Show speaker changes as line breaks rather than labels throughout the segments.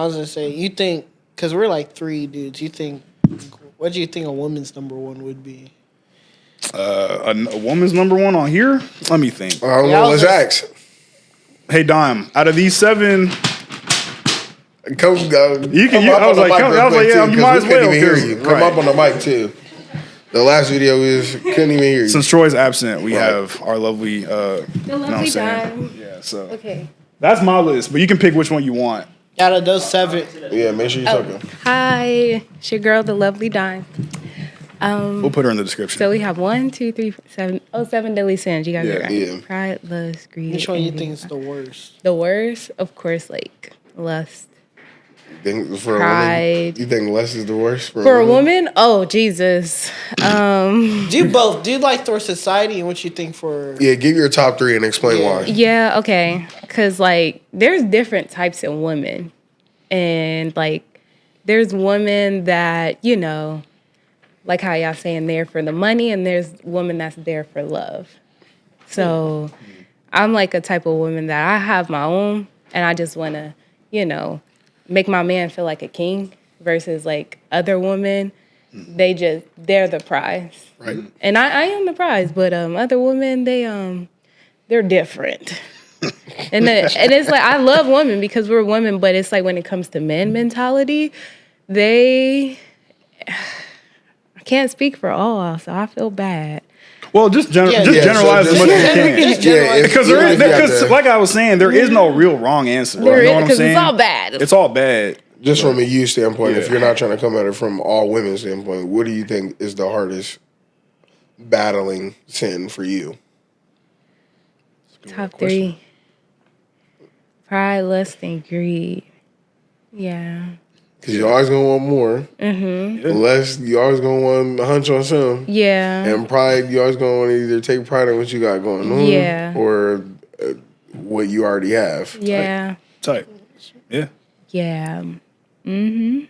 was gonna say, you think, because we're like three dudes, what do you think a woman's number one would be?
A woman's number one on here? Let me think.
I don't know. Let's ask.
Hey, Dime, out of these 7...
Come,
you can. I was like, yeah, you might as well.
Hear you. Come up on the mic too. The last video couldn't even hear you.
Since Troy's absent, we have our lovely,
the lovely Dime.
Yeah, so
okay.
That's my list, but you can pick which one you want.
Out of those 7.
Yeah, make sure you're talking.
Hi, it's your girl, the lovely Dime.
We'll put her in the description.
So we have 1, 2, 3, 4, 7. Oh, 7 deadly sins. You got it right.
Yeah.
Pride, lust, greed.
Which one you think is the worst?
The worst, of course, like lust.
Pride. You think lust is the worst
for a woman? Oh, Jesus.
Do you both? Do you like for society and what you think for?
Yeah, give your top 3 and explain why.
Yeah, okay. Because, like, there's different types of women. And, like, there's women that, you know, like how y'all saying there for the money, and there's women that's there for love. So I'm like a type of woman that I have my own, and I just want to, you know, make my man feel like a king versus like other women. They're the prize.
Right.
And I am the prize, but other women, they're different. and it's like, I love women because we're women, but it's like when it comes to men mentality, I can't speak for all, so I feel bad.
Well, just generalize as much as you can. Because like I was saying, there is no real wrong answer.
There
you know
is,
what I'm
because
saying?
it's all bad.
It's all bad.
Just from a you standpoint, if you're not trying to come at it from all women's standpoint, what do you think is the hardest battling sin for you?
Top 3. Pride, lust, and greed. Yeah.
Because you're always going to want more.
Mm-hmm.
Unless you always going to want to hunch on some.
Yeah.
And pride, you always going to want to either take pride in what you got going on.
Yeah.
Or what you already have.
Yeah.
Type. Yeah.
Yeah. Mm-hmm.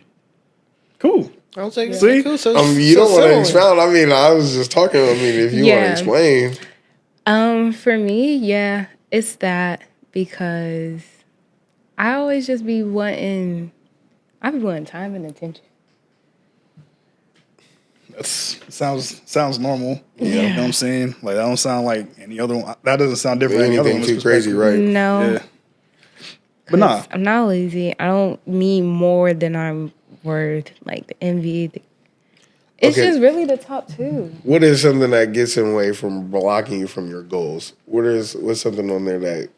Cool.
I was like,
see?
cool. So,
you don't want to expound. I mean, I was just talking. I mean, if you want to explain.
For me, yeah, it's that because I always just be wanting time and attention.
That sounds normal.
Yeah.
You know what I'm saying? Like, that don't sound like any other one. That doesn't sound different than any other
Anything
one's
too crazy, right?
No.
Yeah. But nah.
I'm not lazy. I don't need more than I'm worth. Like the envy. It's just really the top 2.
What is something that gets in the way from blocking you from your goals? What's something on there that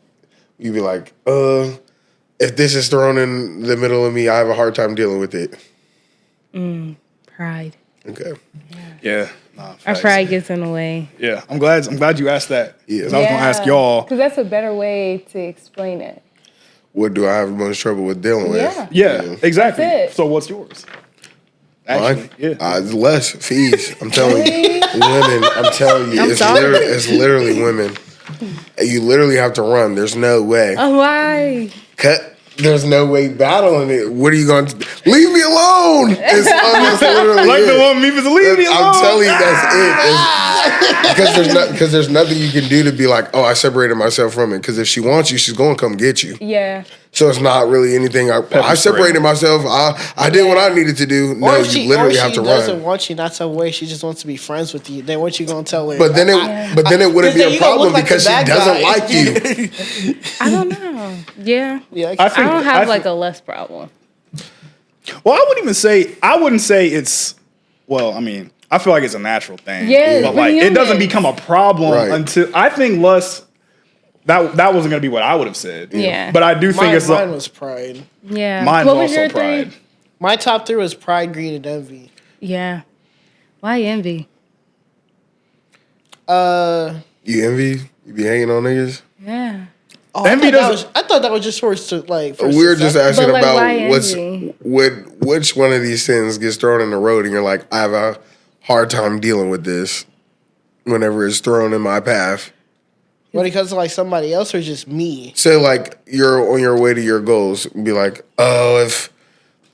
you be like, if this is thrown in the middle of me, I have a hard time dealing with it?
Pride.
Okay.
Yeah.
Our pride gets in the way.
Yeah. I'm glad you asked that.
Yeah.
'Cause I was gonna ask y'all.
Because that's a better way to explain it.
What do I have most trouble with dealing with?
Yeah, exactly.
That's it.
So what's yours? Actually,
less fees. I'm telling you, women. I'm telling you, it's literally women. You literally have to run. There's no way.
Oh, why?
There's no way battling it. What are you going to do? Leave me alone. It's literally
like
it.
the one me was leave me alone.
I'm telling you, that's it. Because there's nothing you can do to be like, oh, I separated myself from it. Because if she wants you, she's going to come get you.
Yeah.
So it's not really anything. I separated myself. I did what I needed to do. No, you literally have to run.
She doesn't want you not some way. She just wants to be friends with you. Then what you gonna tell her?
But then it wouldn't be a problem because she doesn't like you.
I don't know. Yeah.
I
don't have like a lust problem.
Well, I wouldn't say it's. Well, I mean, I feel like it's a natural thing.
Yeah.
But like, it doesn't become a problem until I think lust. That wasn't gonna be what I would have said.
Yeah.
But I do think it's
mine was pride.
Yeah.
Mine
what
was also
your
pride.
3?
My top 3 was pride, greed, and envy.
Yeah. Why envy?
You envy? You be hanging on niggas?
Yeah.
Oh, envy I thought that was just for
we were just asking
like,
about which one of these sins gets thrown in the road, and you're like, I have a hard time dealing with this whenever it's thrown in my path.
But because of like somebody else or just me?
Say like you're on your way to your goals, and be like, oh, if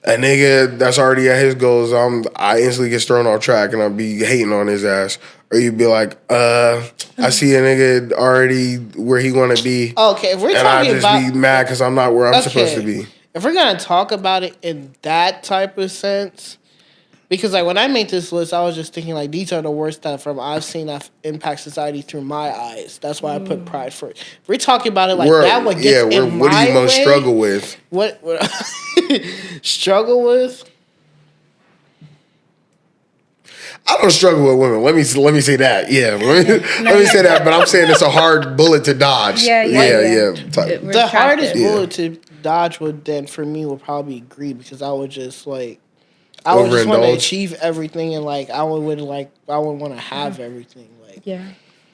a nigga that's already at his goals, I instantly get thrown off track and I'll be hating on his ass. Or you'd be like, I see a nigga already where he want to be.
Okay, if we're
and
talking
I just be mad because I'm not where I'm supposed to be.
if we're gonna talk about it in that type of sense, because like when I made this list, I was just thinking like these are the worst that from I've seen that impact society through my eyes. That's why I put pride first. If we're talking about it like that, what gets in
what
my
do you most
way,
struggle with?
What struggle with?
I don't struggle with women. Let me say that. Yeah, let me say that. But I'm saying it's a hard bullet to dodge.
Yeah.
The hardest bullet to dodge would then for me would probably be greed, because I would just like I would just want to achieve everything, and like I would want to have everything. Like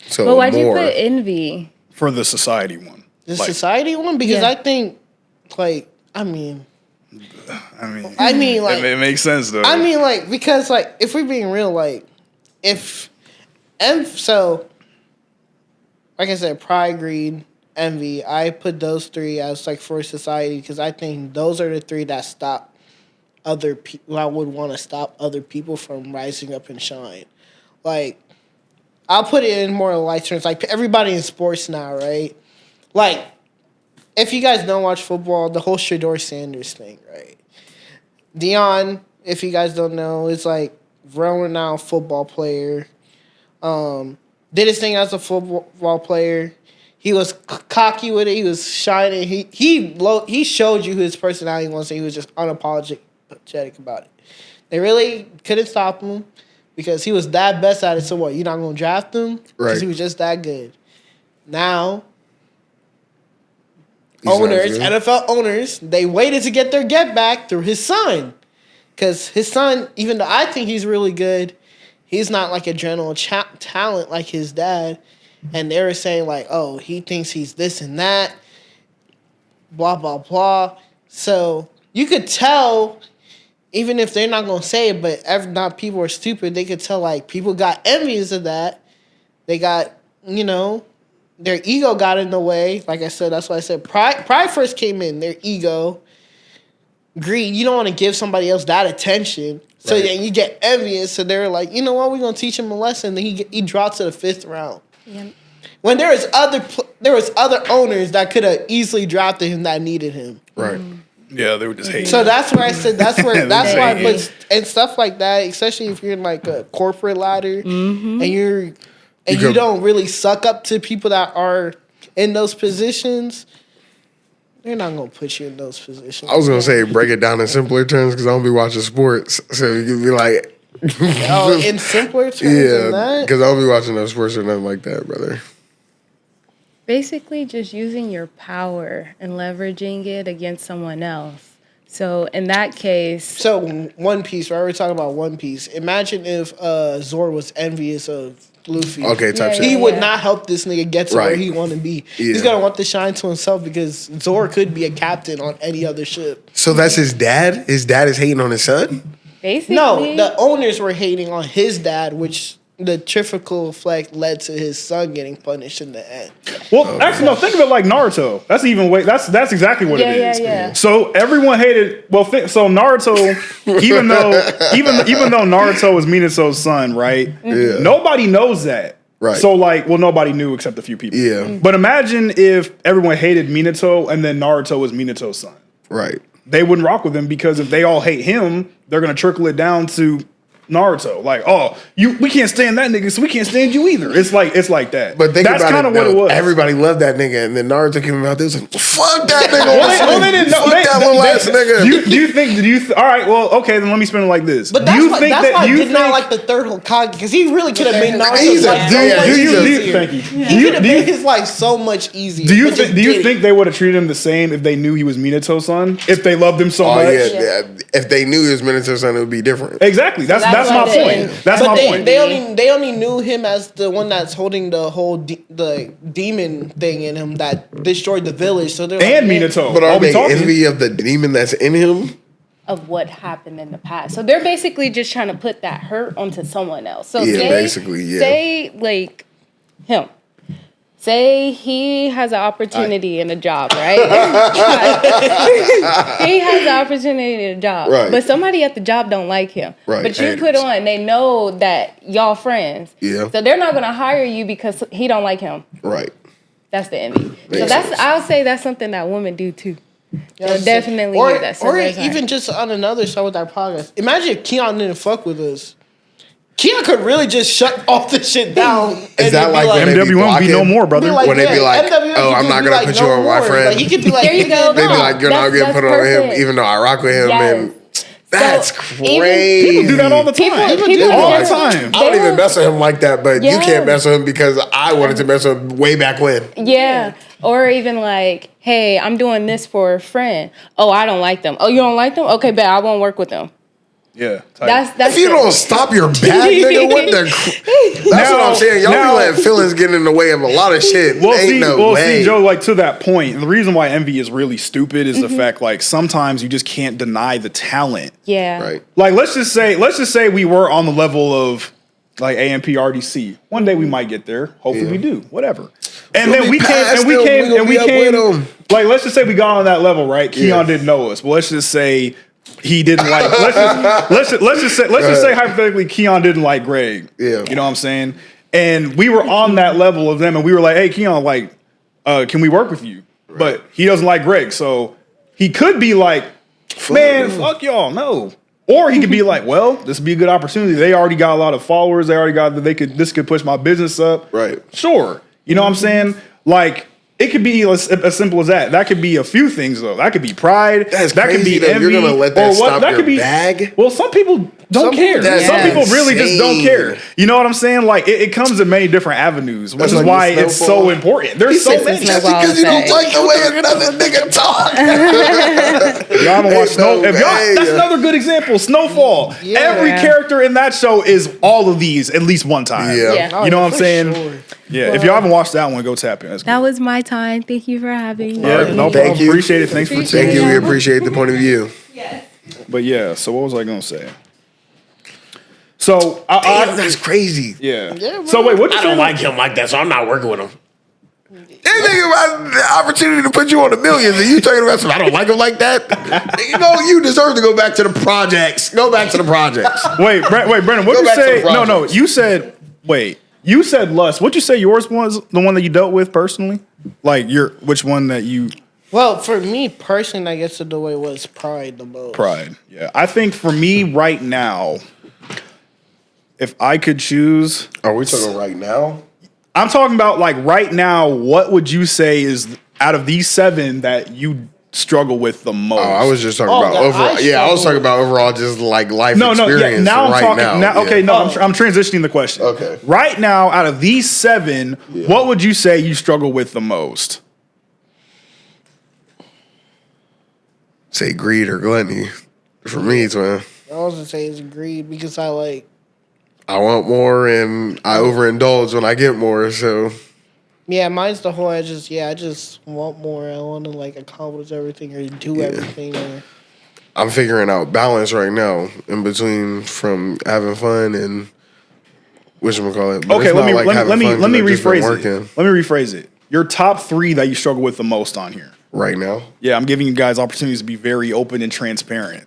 So
but why'd you put envy
for the society one?
The society one, because I think like I mean like
it makes sense though.
I mean like because like if we're being real, like so like I said, pride, greed, envy, I put those three as like for society, because I think those are the three that stop other people. I would want to stop other people from rising up and shine. Like I'll put it in more light terms, like everybody in sports now, right? Like if you guys don't watch football, the whole Shedeur Sanders thing, right? Deion, if you guys don't know, is like renowned football player. Did his thing as a football player. He was cocky with it. He was shining. He showed you who his personality was, and he was just unapologetic about it. They really couldn't stop him because he was that best at it. So what? You're not gonna draft him because he was just that good. Now, NFL owners, they waited to get their get back through his son, because his son, even though I think he's really good, he's not like a general talent like his dad. And they were saying like, oh, he thinks he's this and that, blah, blah, blah. So you could tell, even if they're not going to say it, but not people are stupid, they could tell like people got envious of that. They got, their ego got in the way. Like I said, that's why I said pride first came in, their ego. Greed, you don't want to give somebody else that attention. So then you get envious. So they're like, you know what, we're going to teach him a lesson. Then he dropped to the 5th round. Yeah. When there was other owners that could have easily drafted him that needed him.
Right.
Yeah, they were just hating.
So that's where I said that's why I put and stuff like that, especially if you're in like a corporate ladder and you don't really suck up to people that are in those positions. They're not gonna put you in those positions.
I was gonna say break it down in simpler terms because I don't be watching sports, so you can be like,
in simpler terms than that?
Because I don't be watching no sports or nothing like that, brother.
Basically, just using your power and leveraging it against someone else. So in that case,
so One Piece. Right, we're talking about One Piece. Imagine if Zoro was envious of Luffy.
Okay, type shit.
He would not help this nigga get to where he want to be. Yeah. He's gonna want to shine to himself because Zoro could be a captain on any other ship.
So that's his dad? His dad is hating on his son?
Basically.
No, the owners were hating on his dad, which the triple effect led to his son getting punished in the end.
Well, actually, no. Think of it like Naruto. That's even way. That's exactly what it is.
Yeah.
So everyone hated. Well, so Naruto, even though Naruto is Minato's son, right?
Yeah.
Nobody knows that.
Right.
So nobody knew except a few people.
Yeah.
But imagine if everyone hated Minato and then Naruto was Minato's son.
Right.
They wouldn't rock with him because if they all hate him, they're gonna trickle it down to Naruto. Like, we can't stand that nigga, so we can't stand you either. It's like that.
But
that's kind of what it was.
Everybody loved that nigga, and then Naruto came out there and was like, fuck that nigga.
They didn't know.
Fuck that little ass nigga.
All right, well, okay, then let me spin it like this.
But that's why I did not like the third Hokage, because he really could have made Naruto He could have made his life so much easier.
Do you think they would have treated him the same if they knew he was Minato's son? If they loved him so much?
Yeah. If they knew he was Minato's son, it would be different.
Exactly. That's my point. That's my point.
They only knew him as the one that's holding the whole the demon thing in him that destroyed the village. So they're
and Minato.
But are they envy of the demon that's in him?
Of what happened in the past. So they're basically just trying to put that hurt onto someone else. So say like him. Say he has an opportunity in a job, right? He has an opportunity in a job.
Right.
But somebody at the job don't like him.
Right.
But you put on, they know that y'all friends.
Yeah.
So they're not going to hire you because he don't like him.
Right.
That's the envy. I would say that's something that women do too. They'll definitely
or,
hear that. So
or
there's
even just on another show with our podcast. Imagine if Keon didn't fuck with us. Keon could really just shut all this shit down.
Is that like when they be
MW won't be no
blocking?
more, brother.
When they be like, "Oh, I'm not gonna put you on my friend."
Like, he could be like,
There you go.
They be like, "You're not
That's
gonna put it on him,"
perfect.
even though I rock with him.
Yes.
And that's
So,
crazy.
People do that all the time.
People do
all the
that.
time.
I don't even mess with him like that, but you
Yeah.
can't mess with him because I wanted to mess with him way back when.
Yeah. Or even like, hey, I'm doing this for a friend. Oh, I don't like them. Oh, you don't like them? Okay, bet I won't work with them.
Yeah.
That's
If you don't stop your bag, nigga, what the? That's what I'm saying. Y'all
now-
be letting feelings get in the way of a lot of shit.
Well,
Ain't no way.
see, Joe, like to that point, the reason why envy is really stupid is
Mm-hmm.
the fact, like, sometimes you just can't deny the talent.
Yeah.
Right.
Like, let's just say we were on the level of like AMP RDC. One day we might get there. Hopefully we do. Whatever. And
We'll
then
be
we came,
past
and we
them.
came,
We gonna
and we
be up
came.
with 'em.
Like, let's just say we got on that level, right? Keon
Yeah.
didn't know us, but let's just say he didn't like. let's just say hypothetically Keon didn't like Greg.
Yeah.
You know what I'm saying? And we were on that level of them, and we were like, "Hey, Keon, like, can we work with you?" But he doesn't like Greg, so he could be like, "Man, fuck y'all, no." Or he could be like, "Well, this would be a good opportunity. They already got a lot of followers. They already got that. This could push my business up."
Right.
Sure. You know what I'm saying? Like, it could be as simple as that. That could be a few things though. That could be pride.
That's
that could
crazy
be
that
envy.
you're gonna let that
or
stop
that
your
could be,
bag?
Well, some people don't care.
that's
Some people really just don't
insane.
care. You know what I'm saying? Like, it comes in many different avenues, which
That's
is
like
why
the
it's so
snowball.
important. There's so
said
many.
the
Just
snowball
because you don't
effect.
like the way another nigga talk.
Y'all haven't watched
no
Snow. If y'all,
way.
that's another good example. Snowfall. Every
Yeah.
character in that show is all of these at least one time.
Yeah.
Yeah.
You know what I'm
for
saying?
sure.
Yeah. If y'all haven't watched that one, go tap in. That's
That
good.
was my time. Thank you for having me.
Yeah,
Alright,
no
thank
problem.
you.
Appreciate it. Thanks for
Thank
tuning
you.
in.
We appreciate the point of view.
But yeah, so what was I gonna say? So
Damn, that's crazy.
yeah.
Yeah,
So wait, what you
I don't
say?
like him like that, so I'm not working with him. That nigga about the opportunity to put you on the millions, and you talking about something. I don't like him like that. You know, you deserve to go back to the projects. Go back to the projects.
Wait, Brennan, what
Go
you
back to
say?
the
No,
projects.
you said wait. You said lust. What'd you say yours was? The one that you dealt with personally? Like which one that you
Well, for me personally, I guess the way was pride the most.
pride? Yeah. I think for me right now, if I could choose,
Are we talking right now?
I'm talking about like right now, what would you say is out of these 7 that you struggle with the most?
Oh, I was just talking
Oh,
about
that
overall.
I
Yeah, I was talking
struggle
about overall, just like life
No, yeah.
experience.
Now I'm
right
talking.
now.
Now, okay,
yeah.
no, I'm transitioning the question.
Okay.
Right now, out of these 7, what would you say you struggle with the most?
Say greed or gluttony. For me, twin.
I was gonna say it's greed because I like.
I want more and I overindulge when I get more. So
Yeah, mine's the whole. I just want more. I want to like accomplish everything or do everything. Or,
I'm figuring out balance right now in between from having fun and whatchamacallit. But
Okay,
it's
let
not
me
like having fun
let me
'cause I've just been
rephrase
working
it. Let me rephrase it. Your top 3 that you struggle with the most on here.
right now.
Yeah, I'm giving you guys opportunities to be very open and transparent.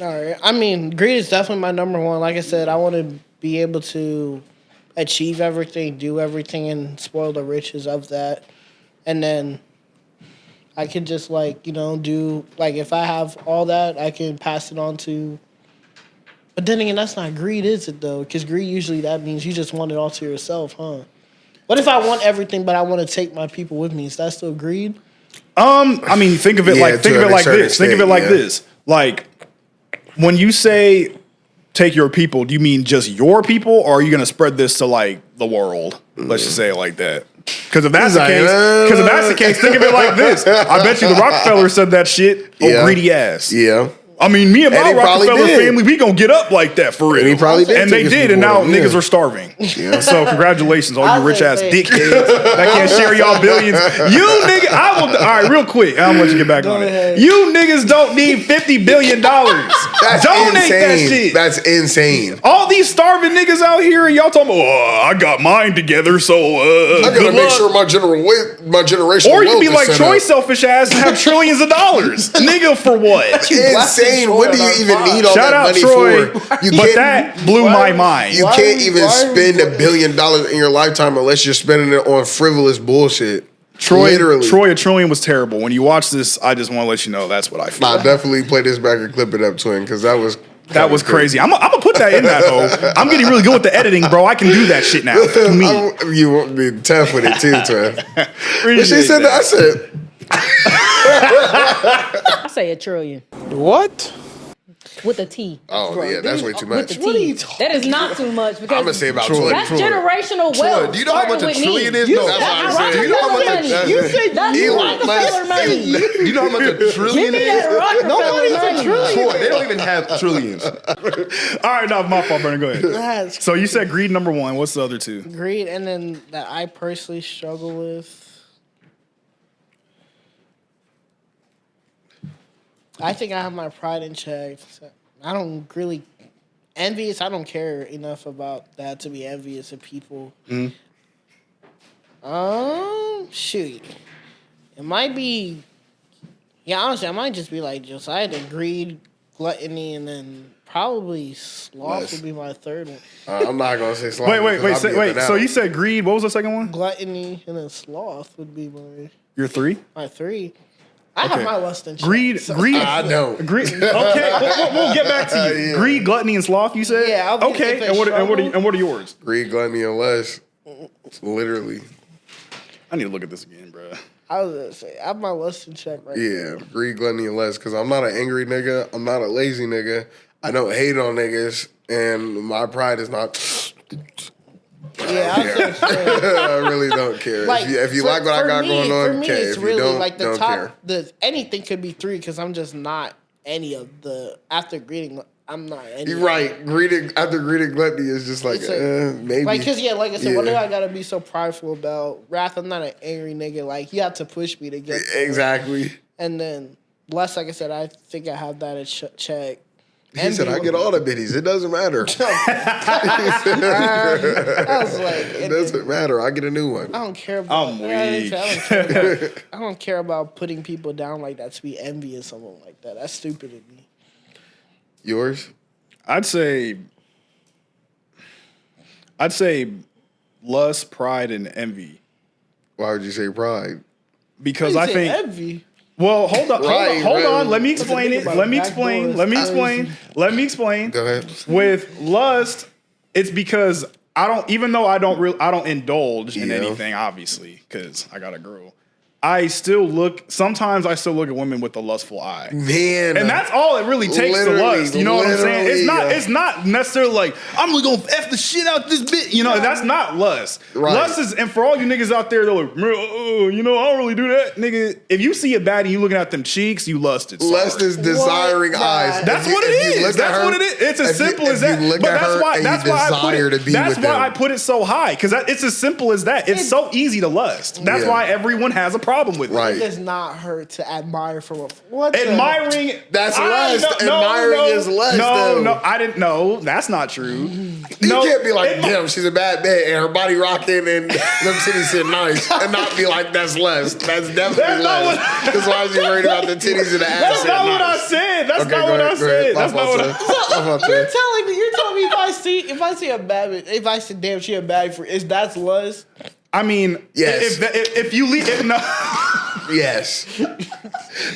all right. I mean, greed is definitely my number one. Like I said, I want to be able to achieve everything, do everything, and spoil the riches of that. And then I can just do if I have all that, I can pass it on to. But then again, that's not greed, is it though? Because greed usually that means you just want it all to yourself, huh? What if I want everything, but I want to take my people with me? Is that still greed?
I mean, think of it
Yeah,
like
to a certain
this. Think of it
extent,
like
yeah.
this. Like when you say take your people, do you mean just your people, or are you going to spread this to like the world? Let's just say it like that. Because if that's the case, think of it like this. I bet you the Rockefeller said that shit. Oh,
Yeah.
greedy ass.
Yeah.
I mean, me and
And
my
he probably
Rockefeller
did.
family, we gonna get up like that for real.
And he probably did
And they
take his
did, and
people
now
with him,
niggas
yeah.
are starving.
Yeah.
So congratulations, all
I
you
was
rich ass
gonna say-
dickheads that can't share y'all billions. You niggas, I will. All right, real quick, I'm gonna let you get back on
ahead.
it. You niggas don't need $50 billion.
That's
Donate
insane.
that shit.
That's insane.
All these starving niggas out here, and y'all talking about, oh, I got mine together, so
I gotta
good
make
luck.
sure my generational
Or you can
wealth
be
is
like
set
Troi
up.
selfish ass and have trillions of dollars. Nigga, for what?
Insane. What do you even need all
Shout
that
out
money
Troi,
for? You
but
can't-
that blew my mind.
You
Why
can't
are
even
we-
spend $1 billion in your lifetime unless you're spending it on frivolous bullshit.
Troi a trillion was terrible. When you watch this, I just want to let you know that's what I feel.
Nah, definitely play this back and clip it up, twin, because that was
crazy. I'm gonna put that in that hoe. I'm getting really good with the editing, bro. I can do that shit now. Me.
You won't be tough with it too, twin. When she said that,
I say a trillion.
What?
With a T.
Oh, yeah, that's way too much.
With the T. That is not too much because
I'm going to say about 20.
that's generational wealth.
Do you know how much a trillion is? No, that's what I'm saying.
Do you know how much
You said
that's Rockefeller money.
You know how much a trillion
Give me
is?
that Rockefeller money.
Troy, they don't even have trillions.
All right, no, my fault, Brandon. Go ahead.
That's
So you said greed number one. What's the other two?
greed, and then that I personally struggle with. I think I have my pride in check. So I don't really envious. I don't care enough about that to be envious of people. Shoot, it might be. Yeah, honestly, I might just be like Josiah, the greed, gluttony, and then probably sloth would be my third one.
I'm not going to say sloth.
Wait. So you said greed. What was the second one?
Gluttony and then sloth would be
Your three?
my three. I have my less than check,
Greed.
so-
Greed.
I don't.
Greed. Okay, we'll get back to you.
Yeah.
Greed, gluttony, and sloth. You said.
Yeah, I'll be-
Okay.
if
And
it's
what are yours?
Greed, gluttony, and lust. Literally.
I need to look at this again, bro.
I was gonna say I have my less than check right
Yeah, greed, gluttony, and lust. Because I'm not an angry nigga. I'm not a lazy nigga. I don't hate on niggas. And my pride is not...
Yeah, I was gonna say.
I really don't care. If you like what I got going on,
for me,
okay.
it's
If you
really
don't,
like the
don't
top.
care.
Anything could be three because I'm just not any of the after greeting. I'm not any.
You're right. After greeting, gluttony is just like,
It's like-
maybe.
Like, cause like I said, what do
Yeah.
I gotta be so prideful about? Wrath, I'm not an angry nigga. Like, you have to push me to get there.
Exactly.
And then, less, like I said, I think I have that at check.
He said, I get all the biddies. It doesn't matter.
I was like,
It doesn't matter. I get a new one.
I don't care about.
I'm weak.
I don't care about putting people down like that to be envious of someone like that. That's stupid of me.
Yours?
I'd say lust, pride, and envy.
Why would you say pride?
Because
You
I
say
think.
envy.
Well, hold on. Let me explain it.
about
Let me
back
explain.
doors.
Let me explain. Let me explain.
Go ahead.
With lust, it's because I don't. Even though I don't indulge in
Yeah.
anything, obviously, because I got a girl. Sometimes I still look at women with a lustful eye.
Man.
And that's all it really takes to
Literally,
lust. You know what I'm saying?
literally,
It's not necessarily like I'm really gonna F the shit out this bitch. You know, that's not lust.
Right.
Lust is, and for all you niggas out there, they're like, you know, I don't really do that. Nigga, if you see a baddie, you looking at them cheeks, you lusted. Sorry.
Lust is desiring
What?
eyes.
That's what it is. That's what it is. It's as simple as that. But that's why I put it so high, because it's as simple as that. It's so easy to lust. That's
Yeah.
why everyone has a problem with it.
Right.
It does not hurt to admire from a what the-
Admiring.
That's lust. Admiring is lust, though.
No, I didn't know. That's not true.
You can't be like, damn, she's a bad bitch and her body rocking and them titties sit nice and not be like, that's lust. That's definitely lust. Because why is you worried about the titties and the ass?
That's not what I said. That's not what I said. That's not what I
You're telling me if I see a bad bitch, if I say damn she a bad for is that's lust?
I mean,
Yes.
if you leave, no.
Yes.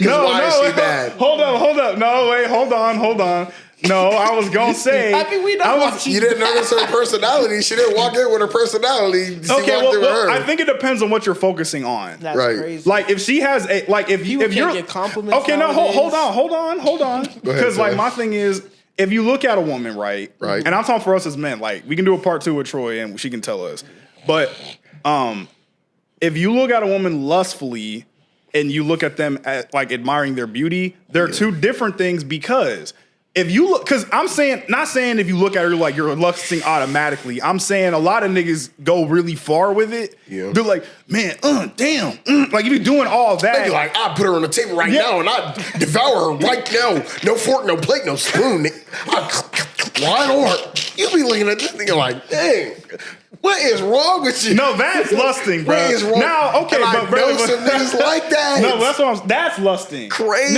No,
why is she bad?
Hold up. No, wait, hold on. No, I was gonna say.
I mean, we know watching.
You didn't notice her personality. She didn't walk in with her personality. She
Okay,
walked in with her.
I think it depends on what you're focusing on.
That's
Right.
crazy.
Like if she has a if
Can't
you're
get compliments.
okay, no, hold
nowadays.
on. Because like
Jeff.
my thing is, if you look at a woman, right,
Right.
and I'm talking for us as men, like we can do a part 2 with Troi and she can tell us, but if you look at a woman lustfully and you look at them at like admiring their beauty, they're two different things. Because if you look, because I'm saying, not saying if you look at her like you're lusting automatically. I'm saying a lot of niggas go really far with it.
Yeah.
They're like, man, damn. Like if you're doing all
They
that.
be like, I put her on the table right now and I devour her right now. No fork, no plate, no spoon. Right on her. You be looking at this nigga like, dang, what is wrong with you?
No, that's lusting, bro.
What is wrong?
Now, okay,
and
but
I know some niggas like that.
No, that's lusting.
Crazy.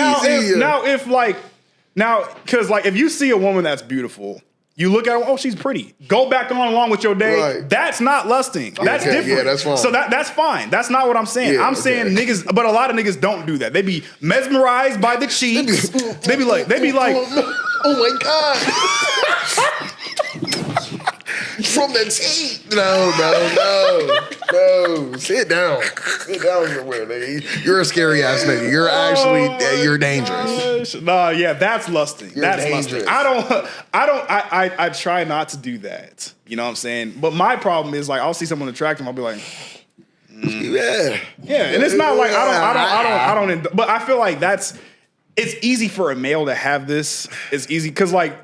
Now, because like if you see a woman that's beautiful You look at her, oh, she's pretty. Go back on along with your day.
Right.
That's not lusting. That's
okay,
different.
yeah, that's fine.
So that's fine. That's not what I'm saying.
Yeah,
I'm saying niggas, but a lot of niggas don't do that. They be mesmerized by the cheeks. They be like,
oh my God. From the teeth. No. Sit down somewhere, nigga. You're a scary ass nigga. You're actually, you're dangerous.
Nah, yeah, that's lusting.
You're
That's
dangerous.
lusting. I try not to do that. You know what I'm saying? But my problem is like, I'll see someone attractive, I'll be like,
Yeah.
and it's not like I don't. But I feel like it's easy for a male to have this. It's easy because like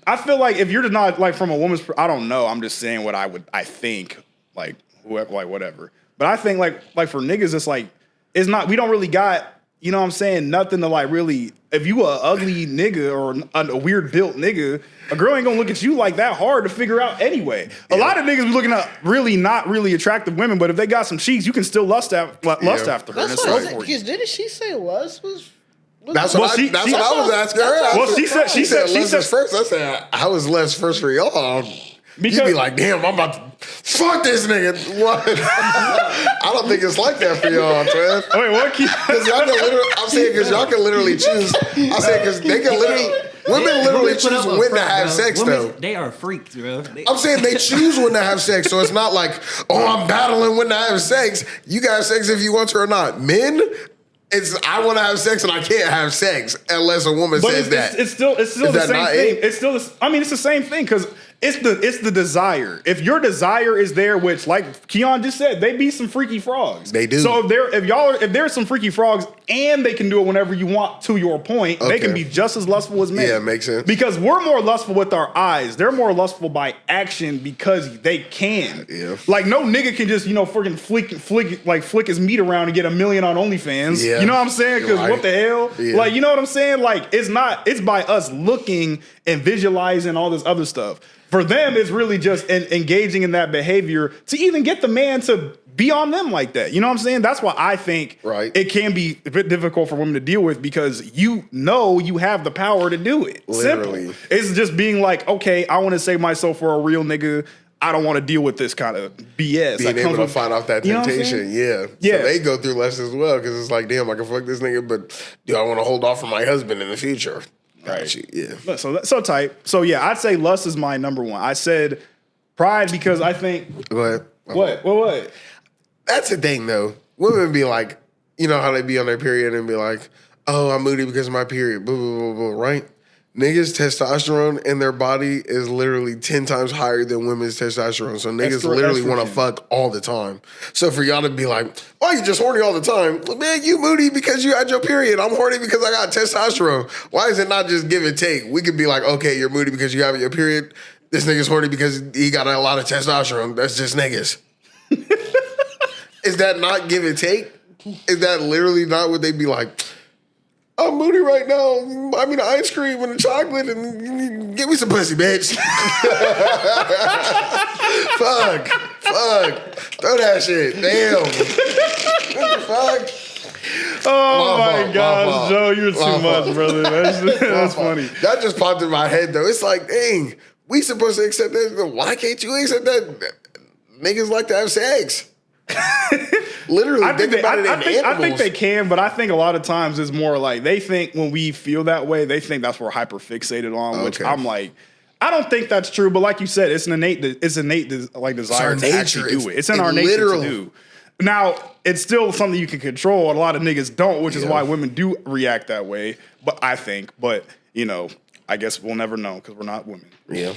I feel like if you're just not like from a woman's, I don't know. I'm just saying what I think like whoever, like whatever. But I think like for niggas, it's like it's not. We don't really got. You know what I'm saying? Nothing to like really. If you a ugly nigga or a weird built nigga, a girl ain't gonna look at you like that hard to figure out anyway. A lot of niggas be looking at really not really attractive women, but if they got some cheeks, you can still lust after her.
That's
And it's
what I
right
said.
for you.
Because didn't she say lust was?
That's what I was asking her.
Well, she said
Les is first. I said I was Les first for y'all. You'd be like, damn, I'm about to fuck this nigga. What? I don't think it's like that for y'all, man.
Wait, what?
Because y'all can literally, I'm saying because y'all can literally choose. I'm saying because they can literally, women literally choose when to have sex though.
They are freaks, bro.
I'm saying they choose when to have sex, so it's not like, oh, I'm battling when to have sex. You can have sex if you want to or not. Men, it's I want to have sex and I can't have sex unless a woman says that.
It's still the same thing. It's still. It's the same thing because it's the desire. If your desire is there, which like Keon just said, they be some freaky frogs.
They do.
So if there's some freaky frogs and they can do it whenever you want. To your point, they can be just as lustful as men.
Yeah, makes sense.
Because we're more lustful with our eyes. They're more lustful by action because they can.
Yeah.
Like no nigga can just freaking flick his meat around and get 1 million on OnlyFans.
Yeah.
You know what I'm saying? Because
Right.
what the hell?
Yeah.
Like you know what I'm saying? Like it's by us looking and visualizing all this other stuff. For them, it's really just engaging in that behavior to even get the man to be on them like that. You know what I'm saying? That's why I think it can be a bit difficult for women to deal with because you know you have the power to do it.
Literally.
Simple. It's just being like, okay, I want to save myself for a real nigga. I don't want to deal with this kind of BS.
Being able to find out that temptation, yeah.
Yeah.
So they go through less as well because it's like, damn, I can fuck this nigga, but do I want to hold off for my husband in the future?
Right.
Yeah.
So tight. So yeah, I'd say lust is my number one. I said pride because I think.
Go ahead.
What?
That's the thing, though. Women be like, you know how they be on their period and be like, oh, I'm moody because of my period, blah, blah, blah, blah, right? Niggas' testosterone in their body is literally 10 times higher than women's testosterone. So niggas literally want to fuck all the time. So for y'all to be like, why you just horny all the time? Well, man, you moody because you had your period. I'm horny because I got testosterone. Why is it not just give and take? We could be like, okay, you're moody because you have your period. This nigga's horny because he got a lot of testosterone. That's just niggas. Is that not give and take? Is that literally not what they be like? I'm moody right now. I mean, ice cream and the chocolate and give me some pussy, bitch. Fuck. Throw that shit. Damn. What the fuck?
Oh my gosh, Joe, you're too much, brother. That's funny.
That just popped in my head, though. It's like, dang, we supposed to accept that. Why can't you accept that? Niggas like to have sex. Literally,
I think they can, but I think a lot of times it's more like they think when we feel that way, they think that's what we're hyper fixated on. Which I'm like, I don't think that's true. But like you said, it's an innate like desire to actually do it. It's in our nature to do. Now, it's still something you can control. A lot of niggas don't, which is why women do react that way. But I think, you know, I guess we'll never know because we're not women.
Yeah.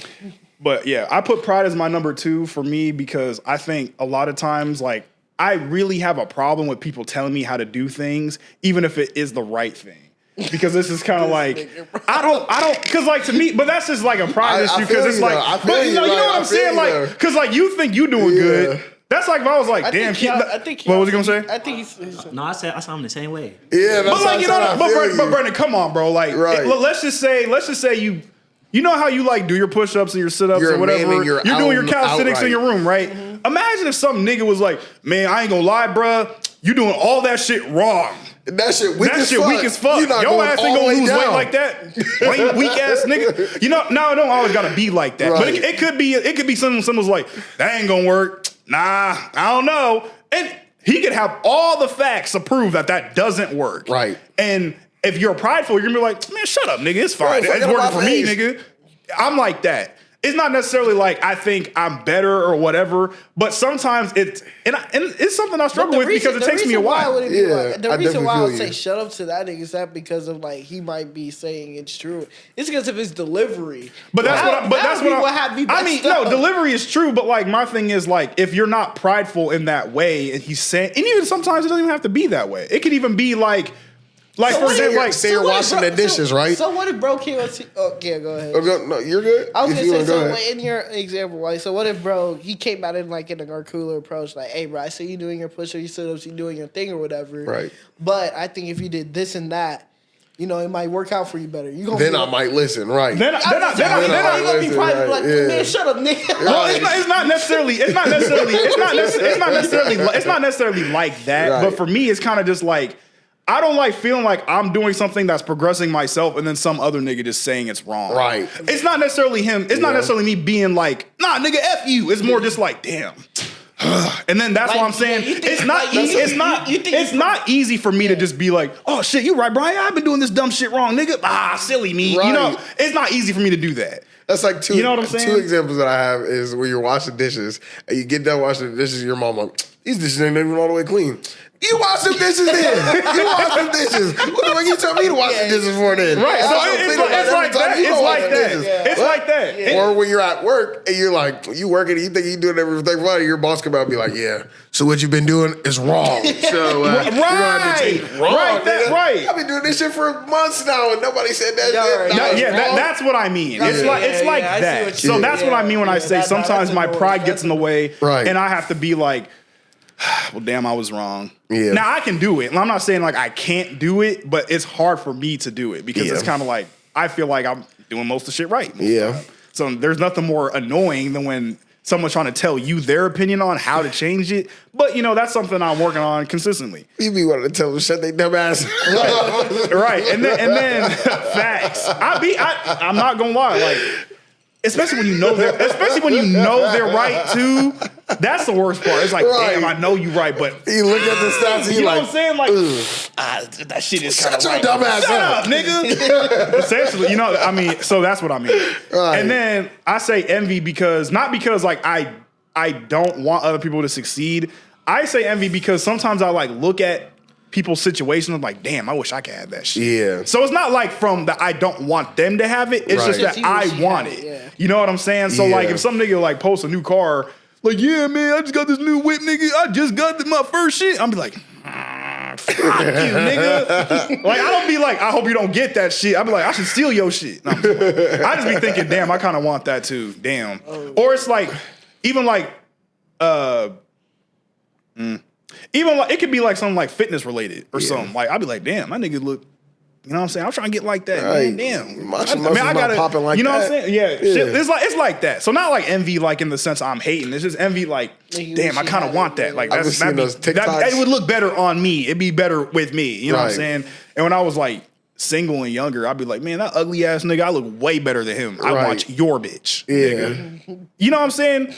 But yeah, I put pride as my number 2 for me because I think a lot of times, like, I really have a problem with people telling me how to do things, even if it is the right thing. Because this is kind of like, I don't, because like to me, but that's just like a pride issue because it's like, but you know what I'm saying? Like, because like you think you doing good. That's like if I was like, damn, what was he gonna say?
I think he's
No, I saw him the same way.
Yeah,
but like you know, but Brendan, come on, bro. Like, let's just say you know how you like do your push-ups and your sit-ups or whatever. You're doing your calisthenics in your room, right? Mm-hmm. Imagine if some nigga was like, man, I ain't gonna lie, bruh, you doing all that shit wrong.
That shit weak as fuck.
Your
You not going
ass
all
ain't
the
gonna
way
lose weight
down.
like that. Lame, weak ass nigga. You know, no, it don't always gotta be like that. But
Right.
it could be someone's like, that ain't gonna work. Nah, I don't know. And he could have all the facts to prove that doesn't work.
Right.
And if you're prideful, you're gonna be like, man, shut up, nigga. It's fine.
Right,
It's
forget
working
about
for me,
face.
nigga. I'm like that. It's not necessarily like I think I'm better or whatever, but sometimes it's and it's something I struggle with because it takes me a while.
The
I
reason why I
definitely
would
feel
say
you.
shut up to that nigga is that because of like he might be saying it's true. It's because of his delivery.
But that's what
had me.
I mean,
messed up.
no, delivery is true, but like my thing is like if you're not prideful in that way, and he's saying, and even sometimes it doesn't even have to be that way. It could even be like for example, like
say you're
what if
washing
bro-
the dishes, right?
So what if bro Keon? Oh yeah, go ahead.
No, you're good.
I was
If
gonna
you
say
wanna go
so
ahead.
like, in your example, like so what if bro he came at it like in a cooler approach, like, hey bro, I see you doing your push-ups, you sit-ups, you doing your thing or whatever.
Right.
But I think if you did this and that, you know, it might work out for you better. You gonna
Then
be
I
like,
might listen, right?
then
you gonna be
listen,
private
right,
like,
yeah.
man, shut up, nigga.
well, it's not necessarily like that.
Right.
But for me, it's kind of just like I don't like feeling like I'm doing something that's progressing myself, and then some other nigga just saying it's wrong.
Right.
It's not necessarily him. It's not necessarily me being like, nah, nigga, F you. It's more just like, damn. And then that's
Like,
what I'm saying.
yeah, you think-
It's not
like, you
easy.
think-
It's not.
you think
It's not easy for me to just be like, oh shit, you right, Brian. I've been doing this dumb shit wrong, nigga. Silly me. You know,
Right.
it's not easy for me to do that.
That's like two.
You know what I'm saying?
Two examples that I have is where you're washing dishes and you get done washing the dishes. Your mom like, these dishes ain't even all the way clean. You wash them dishes then. You wash them dishes. What the fuck you tell me to wash the dishes for then?
Right. So
I don't
it's
clean them
like
every time
that.
you
It's
don't
like
wash the
that.
dishes.
It's like that.
Or when you're at work and you're like, you working and you think you doing everything right, your boss come out and be like, yeah, so what you've been doing is wrong. So you're gonna have to change it. Wrong,
Right,
nigga.
right.
I've been doing this shit for months now and nobody said that
Yeah,
shit.
right.
That was wrong.
That's what I mean. It's
Yeah,
like
yeah,
like
I see
that.
what you
So
mean.
that's what I mean when I say sometimes
that's
my
annoying.
pride
That's
gets in the way,
Right.
and I have to be like, well, damn, I was wrong.
Yeah.
Now I can do it, and I'm not saying like I can't do it, but it's hard for me to do it because
Yeah.
it's kind of like I feel like I'm doing most of the shit right.
Yeah.
So there's nothing more annoying than when someone's trying to tell you their opinion on how to change it. But you know that's something I'm working on consistently.
You be wanting to tell them shut they dumb ass.
Right, and then facts. I'm not gonna lie, like especially when you know they're right too. That's the worst part. It's like,
Right.
damn, I know you right, but
You look at the stats and
you
you
know
like,
what I'm saying? Like, that shit is kind of
shut your
right.
dumb ass
Shut
up.
up, nigga. Essentially, you know, I mean, so that's what I mean.
Right.
And then I say envy because not because like I don't want other people to succeed. I say envy because sometimes I like look at people's situations. I'm like, damn, I wish I could have that shit.
Yeah.
So it's not like from that I don't want them to have it. It's
Right.
just that
Just you wish
I
you
want
had
it.
it, yeah.
You know what I'm saying? So like
Yeah.
if some nigga like posts a new car, like, yeah, man, I just got this new whip, nigga. I just got my first shit. I'm be like, fuck you, nigga. Like, I don't be like, I hope you don't get that shit. I be like, I should steal your shit. No, I'm just playing. I just be thinking, damn, I kind of want that too. Damn. Or it's like, even like, even like, it could be like something like fitness related or something. Like, I'd be like, damn, my nigga look, you know what I'm saying? I'm trying to get like that,
Right.
man. Damn.
My shit must not popping like
you know
that.
what I'm saying? Yeah.
Yeah.
Shit, it's like that. So not like envy, like in the sense I'm hating. It's just envy, like,
Like you
damn,
wish
I
you
kind of
had
want
it,
that.
yeah.
Like,
I've been seeing those TikToks.
it would look better on me. It'd be better with me. You know what I'm
Right.
saying? And when I was like single and younger, I'd be like, man, that ugly ass nigga, I look way better than him. I
Right.
watch your bitch.
Yeah.
Nigga. You know what I'm saying?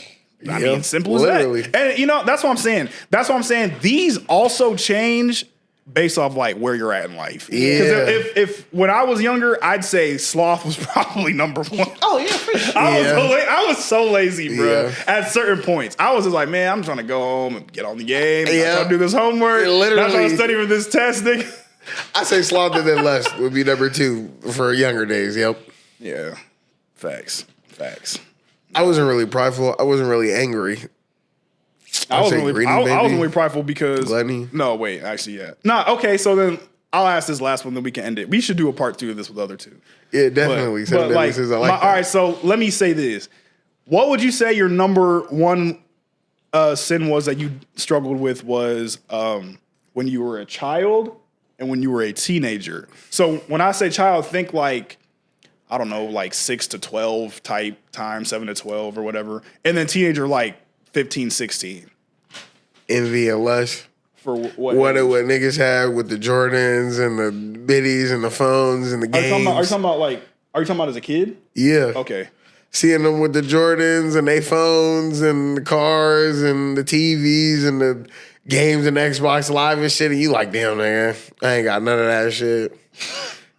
I mean, simple as
literally.
that. And you know, that's what I'm saying. That's what I'm saying. These also change based off like where you're at in life.
Yeah.
Because if when I was younger, I'd say sloth was probably number one.
Oh yeah, for sure.
I was so lazy, bro.
Yeah.
At certain points, I was just like, man, I'm trying to go home and get on the game. I'm
Yeah.
trying to do this homework.
Literally.
Not trying to study for this test, nigga.
I say sloth and then less would be number 2 for younger days. Yep.
Yeah, facts.
I wasn't really prideful. I wasn't really angry.
I wasn't
say
really,
greedy,
I wasn't
baby.
really prideful because
Gluttony.
No, wait, actually, yeah. Nah, okay. So then I'll ask this last one, then we can end it. We should do a part 2 of this with the other two.
Yeah, definitely. Send them messages. I like that.
all right. So let me say this: what would you say your number one sin was that you struggled with was when you were a child and when you were a teenager? So when I say child, think like, I don't know, like 6 to 12 type time, 7 to 12 or whatever. And then teenager, like 15, 16.
Envy and lust.
For what?
What niggas have with the Jordans and the biddies and the phones and the
Are you
games.
talking about as a kid?
Yeah.
Okay.
Seeing them with the Jordans and they phones and the cars and the TVs and the games and Xbox Live and shit, and you like, damn, man, I ain't got none of that shit.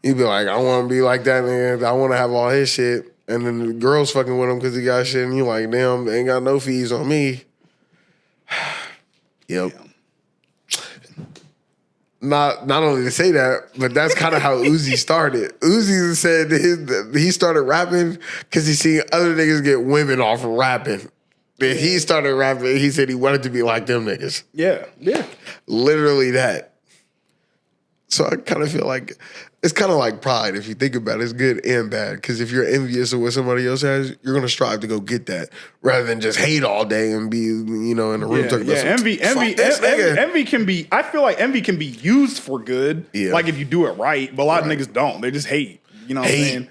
You be like, I want to be like that, man. I want to have all his shit. And then the girls fucking with him because he got shit, and you like, damn, they ain't got no fees on me. Yep. Not only to say that, but that's kind of how Uzi started. Uzi said he started rapping because he seen other niggas get women off of rapping. Then he started rapping. He said he wanted to be like them niggas.
Yeah.
Literally that. So I kind of feel like it's kind of like pride if you think about it. It's good and bad because if you're envious of what somebody else has, you're gonna strive to go get that rather than just hate all day and be in the room talking about
Envy can be. I feel like envy can be used for good.
Yeah.
Like if you do it right, but a lot of niggas don't. They just hate. You know what I'm saying?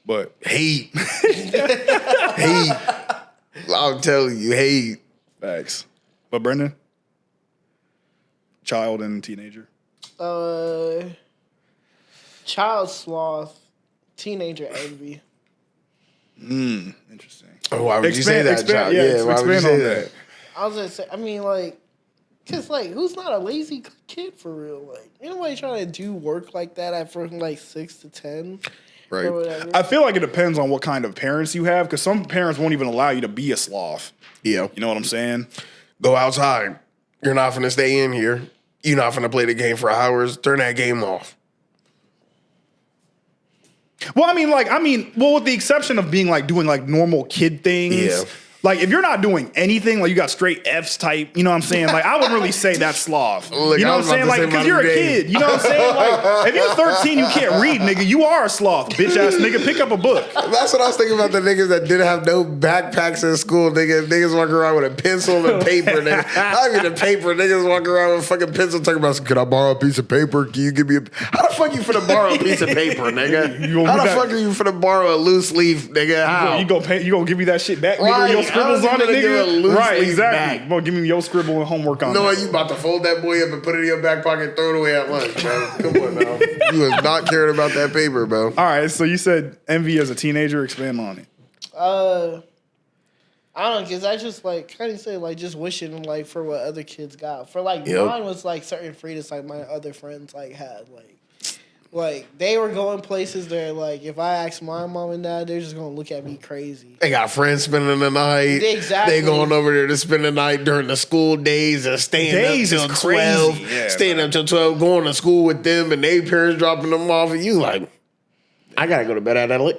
But
hate. Hate. I'm telling you, hate.
facts. But Brendan, child and teenager.
Child sloth, teenager envy.
Interesting.
Oh, why would you say that, child?
Yeah,
why would you
expand
say
on
that?
I was gonna say, I mean, like, cause like, who's not a lazy kid for real? Like, ain't nobody trying to do work like that from like 6 to 10
Right.
or whatever.
I feel like it depends on what kind of parents you have, because some parents won't even allow you to be a sloth.
Yeah.
You know what I'm saying?
Go outside. You're not finna stay in here. You're not finna play the game for hours. Turn that game off.
Well, with the exception of being like doing like normal kid things.
Yeah.
Like if you're not doing anything, like you got straight F's type, you know what I'm saying? Like I wouldn't really say that's sloth.
Look,
You know
I
what I'm
was
saying?
about to
Like
say
because you're a
modern day.
kid, you know what I'm saying? Like if you're 13, you can't read, nigga. You are a sloth, bitch ass nigga. Pick up a book.
That's what I was thinking about the niggas that didn't have no backpacks in school. Niggas walking around with a pencil and paper. Not even a paper. Niggas walking around with a fucking pencil talking about, can I borrow a piece of paper? Can you give me a... How the fuck you finna borrow a piece of paper, nigga?
You gonna
How the
do that-
fuck are you finna borrow a loose leaf, nigga? How?
You gonna give me that shit back, nigga?
Right.
Your scribbles
How
on
is
it,
he gonna give a
nigga?
loose
Right,
leaf
exactly.
back?
Well, give me your scribble and homework on
Knowing
that.
you about to fold that boy up and put it in your back pocket and throw it away at lunch, bro. Come on now. You was not caring about that paper, bro.
All right, so you said envy as a teenager. Expand on it.
I don't know, cause I just like kind of say like just wishing like for what other kids got. For like
Yep.
mine was like certain freedoms like my other friends like had like they were going places that like if I asked my mom and dad, they're just gonna look at me crazy.
They got friends spending the night.
Exactly.
They going over there to spend the night during the school days and staying
Days
up till
is
12.
crazy. Yeah,
staying up till 12, going to school with them and their parents dropping them off. And you like, I gotta go to bed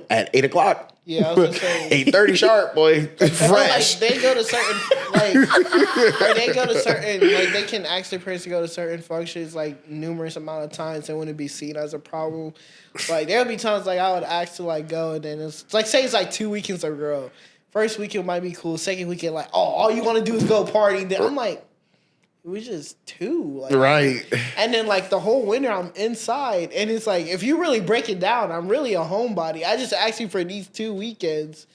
at 8 o'clock.
Yeah, I was gonna say
8:30 sharp, boy.
Or,
Fresh.
like they go to certain or they go to certain like they can ask their parents to go to certain functions like numerous amount of times and wouldn't be seen as a problem. Like there'll be times like I would ask to like go and then it's like say it's like 2 weekends in a row. First weekend might be cool. Second weekend like all you want to do is go party. Then I'm like it was just 2. Like,
Right.
and then like the whole winter I'm inside and it's like if you really break it down, I'm really a homebody. I just asked you for these 2 weekends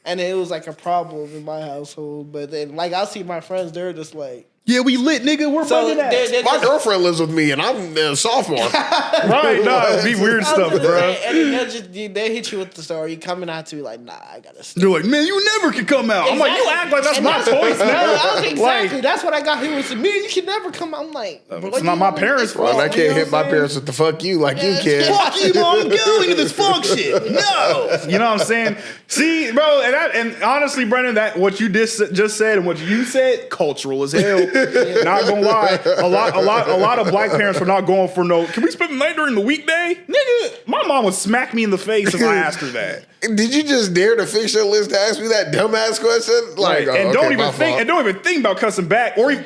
and it was like a problem in my household. But then like I'll see my friends, they're just like
Yeah, we lit, nigga. We're
so
fucking
they're
My
just,
girlfriend lives with me and I'm a sophomore.
right. No, it'd be weird stuff, bro.
and then they hit you with the story. You coming out to be like, nah, I gotta stay.
They're like, man, you never can come out. I'm like, you act like that's
And
my choice
No,
now.
exactly. That's what I got here with. Man, you can never come out. I'm like, but
It's
what
not
you
my
want
parents'
with
Well,
this
I
for?
can't
You know
hit my
what I'm
parents with the fuck you like you
Yeah,
can.
yeah.
Fuck you, mom. Go into this funk shit. No. You know what I'm saying? See, bro, and honestly, Brendan, that what you just said and what you said, cultural as hell. Not gonna lie. A lot of black parents are not going for no, can we spend the night during the weekday? Nigga, my mom would smack me in the face if I asked her that.
Did you just dare to fix your list to ask me that dumbass question? Like,
and
oh,
don't
okay,
even
my
think
fault.
and don't even think about cussing back or even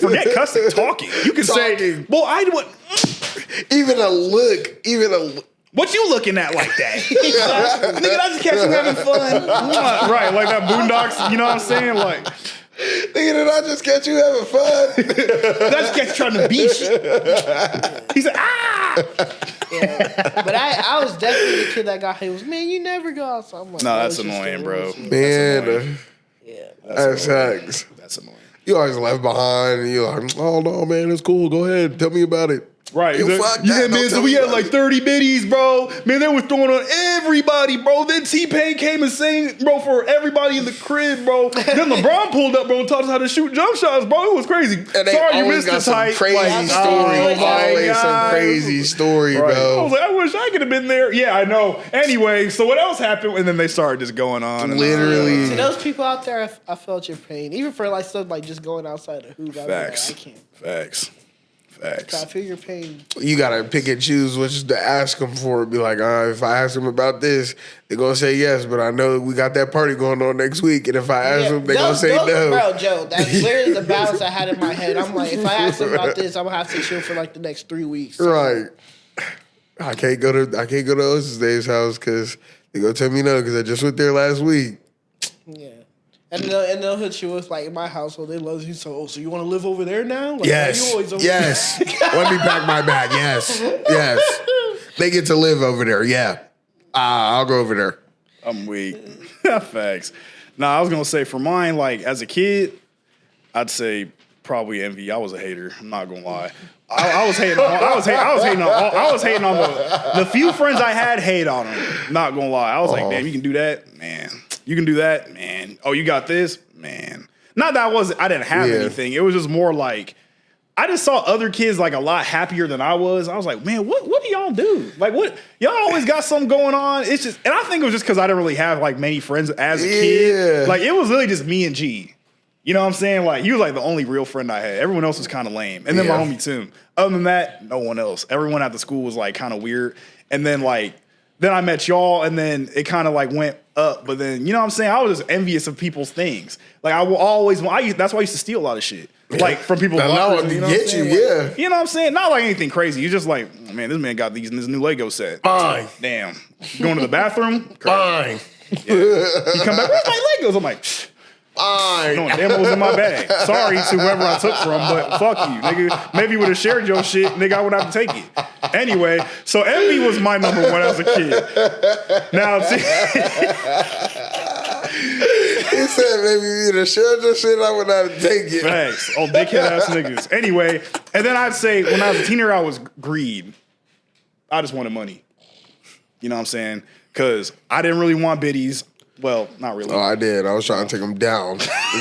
forget cussing, talking. You can say,
Talking.
well, I would.
Even a look.
What you looking at like that? Nigga, I just catch you having fun. Right, like that Boondocks, you know what I'm saying? Like,
Nigga, did I just catch you having fun?
that's catch trying to beat shit. He said, ah!
Yeah. But I was definitely the kid that got hit. Was man, you never go outside. I'm like,
No,
oh,
that's
it's just
annoying,
the
bro.
rules.
Man,
Yeah.
that sucks.
That's annoying.
You always left behind, and you're like, oh no, man, it's cool. Go ahead, tell me about it.
Right.
Yo,
Exactly.
fuck
You
that,
said,
don't
man, so
tell
we
me
had
about
like
it.
30 biddies, bro. Man, they was throwing on everybody, bro. Then T-Pain came and sang, bro, for everybody in the crib, bro. Then LeBron pulled up, bro, and taught us how to shoot jump shots, bro. It was crazy.
And they
Sorry you
always
missed
got
the
some
tight.
crazy
like,
story.
oh my
Always some
God.
crazy story,
Right. I
bro.
was like, I wish I could have been there. Yeah, I know. Anyway, so what else happened? And then they started just going on. And
Literally.
To those people out there, I felt your pain. Even for like stuff like just going outside the hoop.
Facts.
I can't.
Facts.
I feel your pain.
You gotta pick and choose which to ask them for. Be like, if I ask them about this, they're gonna say yes, but I know we got that party going on next week, and if I ask them, they're gonna say no.
Bro, Joe, that's literally the balance I had in my head. I'm like, if I ask them about this, I'm gonna have to chill for like the next 3 weeks.
Right. I can't go to Ocean's Dave's house because they gonna tell me no because I just went there last week.
Yeah. And they'll hit you with like in my household, they love you so. Oh, so you want to live over there now? Like, why
Yes.
you always over
Yes. Let me pack my bag. Yes. Yes. They get to live over there. Yeah. I'll go over there.
I'm weak. Facts. Nah, I was gonna say for mine, like as a kid, I'd say probably envy. I was a hater. I'm not gonna lie. I was hating. I was hating on the few friends I had. Hate on them. Not gonna lie. I was like, damn, you can do that, man. You can do that, man. Oh, you got this, man. Not that I didn't have anything. It was just more like I just saw other kids like a lot happier than I was. I was like, man, what do y'all do? Like, what y'all always got something going on? It's just, and I think it was just because I didn't really have like many friends as a kid. Like, it was really just me and G. You know what I'm saying? Like, he was like the only real friend I had. Everyone else was kind of lame. And then my homie Tim. Other than that, no one else. Everyone at the school was like kind of weird. And then then I met y'all, and then it kind of like went up. But then, you know what I'm saying? I was just envious of people's things. Like, I will always, that's why I used to steal a lot of shit. Like, from people's lockers.
You know get you, yeah.
You know what I'm saying? Not like anything crazy. You're just like, oh, man, this man got this new Lego set.
Fine.
Damn. Going to the bathroom?
Fine.
Yeah. You come back, where's my Legos? I'm like,
Fine.
no, damn, it was in my bag. Sorry to whoever I took from, but fuck you, nigga. Maybe you would have shared your shit, nigga. I would have to take it. Anyway, so envy was my number one as a kid. Now, see,
He said maybe you'd have shared your shit, I would not take it.
facts. Oh, dickhead ass niggas. Anyway, and then I'd say when I was a teenager, I was greed. I just wanted money. You know what I'm saying? Because I didn't really want biddies. Well, not really.
Oh, I did. I was trying to take them down.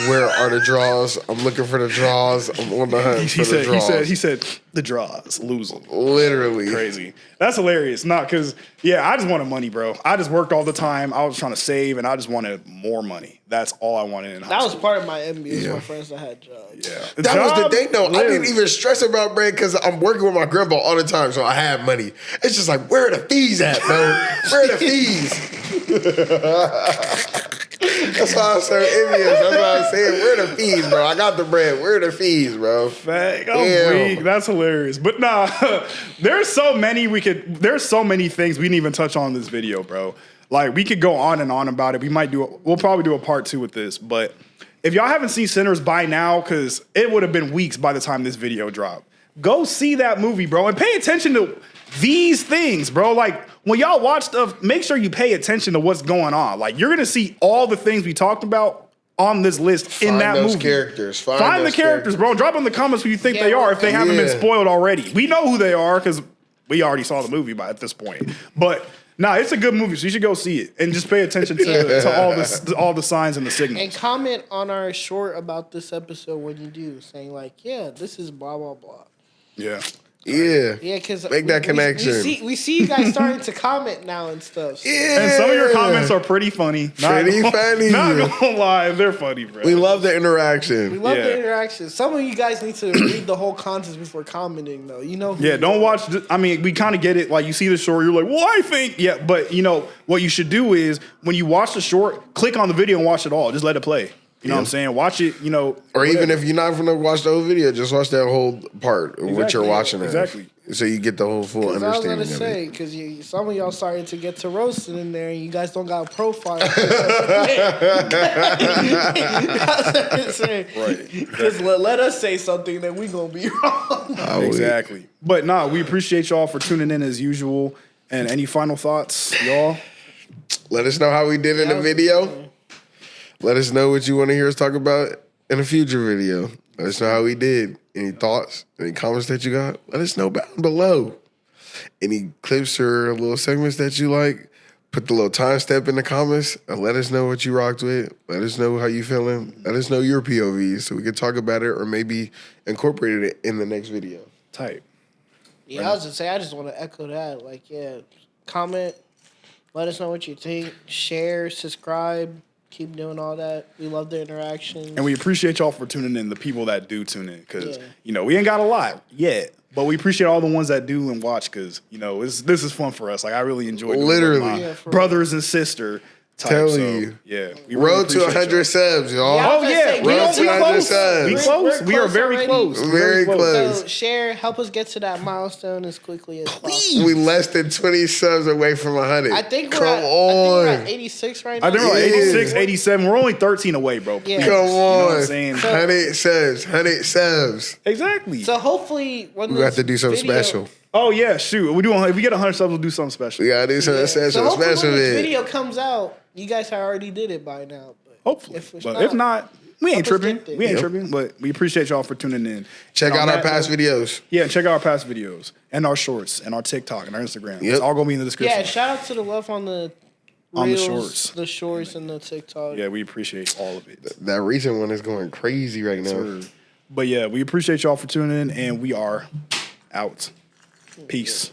Where are the draws? I'm looking for the draws. I'm on the hunt for the draws.
He said, the draws, lose them.
Literally.
Crazy. That's hilarious. Not because, I just wanted money, bro. I just worked all the time. I was trying to save, and I just wanted more money. That's all I wanted in high
That was
school.
part of my envy. Is my friends that had jobs.
Yeah.
That was the
Job,
thing, though. I didn't
literally.
even stress about bread because I'm working with my grandpa all the time, so I have money. It's just like, where are the fees at, bro? Where are the fees? That's why I'm so envious. That's why I'm saying, where are the fees, bro? I got the bread. Where are the fees, bro?
I'm
Damn.
weak. That's hilarious. But nah, there's so many things we didn't even touch on in this video, bro. Like, we could go on and on about it. We'll probably do a part 2 with this. But if y'all haven't seen Sinners by now, because it would have been weeks by the time this video dropped, go see that movie, bro, and pay attention to these things, bro. Like, when y'all watch stuff, make sure you pay attention to what's going on. Like, you're gonna see all the things we talked about on this list in that
those
movie.
Characters.
Find the characters, bro. Drop in the comments who you think they are if they haven't been spoiled already. We know who they are because we already saw the movie at this point. But nah, it's a good movie, so you should go see it and just pay attention to all the signs and the signals.
And comment on our short about this episode when you do, saying like, yeah, this is blah blah blah.
Yeah.
Yeah.
Yeah, because
Make that connection.
We see you guys starting to comment now and stuff.
Yeah.
And some of your comments are pretty funny.
Pretty funny.
Not gonna lie, they're funny, bro.
We love the
We
interaction.
love
Yeah.
the interaction. Some of you guys need to read the whole content before commenting, though. You know. Who
Yeah,
you
don't
are.
watch. I mean, we kind of get it. Like, you see the short, you're like, well, I think. Yeah, but you know what you should do is when you watch the short, click on the video and watch it all. Just let it play. You know what I'm saying? Watch it. You know,
Or even if you're not going to watch the whole video, just watch that whole part of what you're watching.
Exactly.
So you get the whole full
I was
understanding
gonna
of
say
it.
because some of y'all starting to get to roasting in there, and you guys don't got a profile. Right. Just let us say something that we gonna be wrong.
Exactly. But nah, we appreciate y'all for tuning in as usual. And any final thoughts, y'all?
Let us know how we did in the video. Let us know what you want to hear us talk about in a future video. Let us know how we did. Any thoughts, any comments that you got, let us know down below. Any clips or little segments that you like, put the little time step in the comments and let us know what you rocked with. Let us know how you feeling. Let us know your POVs so we can talk about it or maybe incorporate it in the next video.
Type.
Yeah, I was gonna say, I just want to echo that. Like, yeah, comment, let us know what you think, share, subscribe, keep doing all that. We love the interaction.
And we appreciate y'all for tuning in, the people that do tune in, because,
Yeah.
we ain't got a lot yet. But we appreciate all the ones that do and watch, because, this is fun for us. Like, I really enjoy doing it with
Literally.
my
Yeah, for
brothers and sister type.
Tell
So,
you.
Yeah. We
Road to
appreciate
100
y'all.
subs, y'all.
Yeah, I
Oh,
was gonna
yeah.
say,
We
Road to 100 subs.
We
We're
close. We are
close
very
already.
close.
Very close.
So share, help us get to that milestone as quickly as possible.
We less than 20 subs away from 100.
I think
Come
we're at
on.
86 right now.
I think we're like
Yeah.
86, 87. We're only 13 away, bro. Please.
Yeah.
Come on.
You know what I'm saying?
100 subs. 100 subs.
Exactly.
So hopefully when
We
this
have to do something
video,
special.
Oh, yeah, shoot. If we get 100 subs, we'll do something special.
We gotta do something
So
special.
hopefully
Special
when this
vid.
video comes out, you guys have already did it by now. But
Hopefully.
it's
If not, we ain't
help us
tripping.
get there.
We ain't
Yep.
tripping, but we appreciate y'all for tuning in.
Check
And
out
on
our
that
past
note-
videos.
Yeah, check out our past videos and our shorts and our TikTok and our Instagram.
Yep.
It's all gonna be in the description.
yeah, shout out to the love on the
On the
reels,
shorts.
the shorts, and the TikTok.
Yeah, we appreciate all of it.
That recent one is going crazy right now.
Sir. But yeah, we appreciate y'all for tuning in, and we are out. Peace.